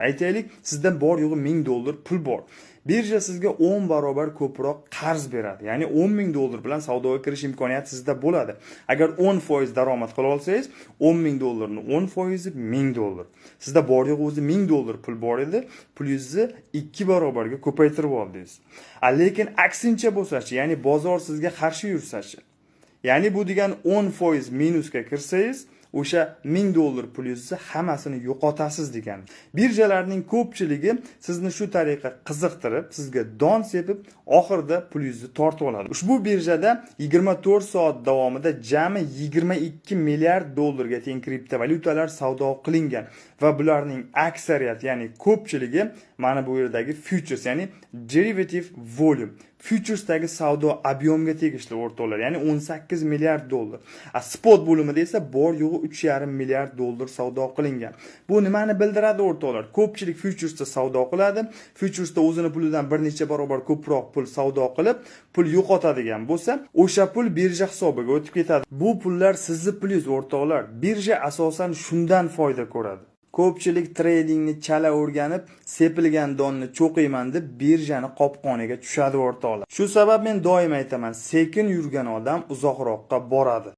Aytaylik, sizda bor yo'g'i $1000 pul bor. Birja sizga 10 barobar ko'proq qarz beradi. Ya'ni $10,000 bilan savdoga kirish imkoniyati sizda bo'ladi. Agar 10% daromad qila olsangiz, $10,000 ni 10% $1000. Sizda bor yo'g'i o'zi $1000 pul bor edi, pulingizni 2 barobarga ko'paytirib oldingiz. Lekin aksincha bo'lsa-chi, ya'ni bozor sizga qarshi yursa-chi. Ya'ni bu degan 10% minusga kirsangiz, o'sha $1000 pulingizni hammasini yo'qotasiz degan. Birjalarning ko'pchiligi sizni shu tariqa qiziqtirib, sizga don sepib, oxirida pulingizni tortib oladi. Ushbu birjada 24 soat davomida jami $22 milliard ga teng kriptovalyutalar savdo qilingan va bularning aksariyati, ya'ni ko'pchiligi mana bu yerdagi futures, ya'ni derivative volume, futuresdagi savdo ob'yomga tegishli o'rtoqlar, ya'ni $18 milliard. Spot bo'limida esa bor yo'g'i $3,5 milliard savdo qilingan. Bu nimani bildiradi o'rtoqlar? Ko'pchilik futuresda savdo qiladi. Futuresda o'zini pulidan bir necha barobar ko'proq pul savdo qilib, pul yo'qotadigan bo'lsa, o'sha pul birja hisobiga o'tib ketadi. Bu pullar sizning pulingiz o'rtoqlar. Birja asosan shundan foyda ko'radi. Ko'pchilik tradingni chala o'rganib, sepilgan donni cho'qiyman deb birjani qopqoniga tushadi o'rtoqlar. Shu sabab men doim aytaman, sekin yurgan odam uzoqroqqa boradi.